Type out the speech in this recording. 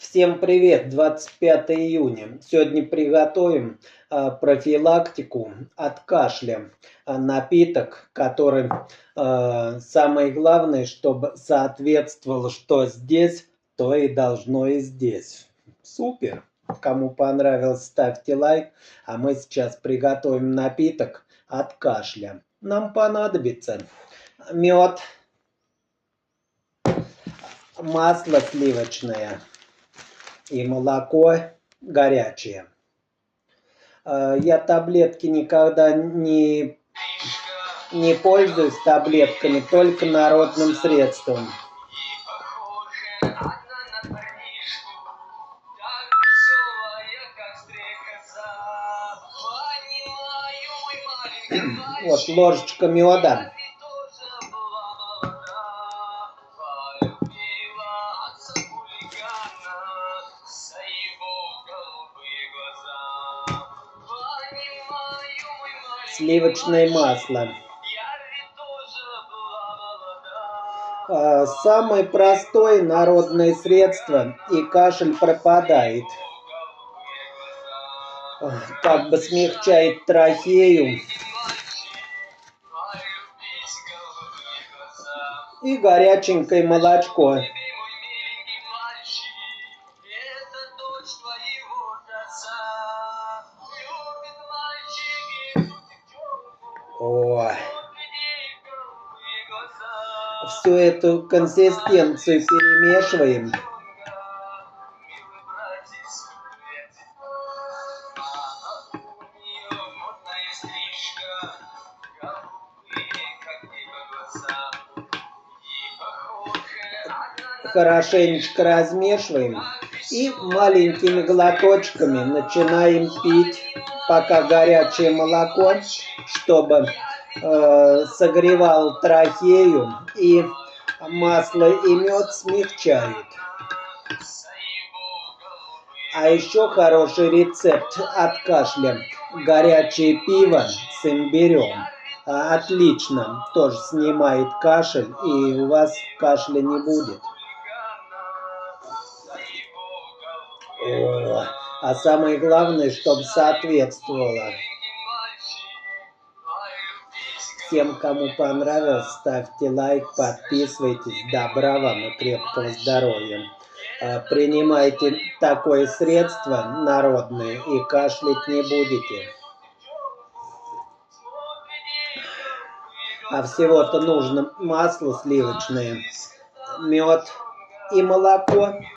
Всем привет! 25 июня. Сегодня приготовим профилактику от кашля. Напиток, который самое главное, чтобы соответствовало, что здесь, то и должно и здесь. Супер! Кому понравилось, ставьте лайк. А мы сейчас приготовим напиток от кашля. Нам понадобится мед, масло сливочное и молоко горячее. Я таблетки никогда не пользуюсь таблетками, только народным средством. Вот ложечка меда. Сливочное масло. Самое простое народное средство, и кашель пропадает. Как бы смягчает трахею. И горяченькое молочко. О. Всю эту консистенцию перемешиваем. Хорошенечко размешиваем и маленькими глоточками начинаем пить, пока горячее молоко, чтобы согревал трахею, и масло и мед смягчают. А еще хороший рецепт от кашля — горячее пиво с имбирем. Отлично, тоже снимает кашель, и у вас кашля не будет. А самое главное, чтобы соответствовало. Всем, кому понравилось, ставьте лайк, подписывайтесь. Добра вам и крепкого здоровья. Принимайте такое средство народное, и кашлять не будете. А всего-то нужно масло сливочное, мед и молоко.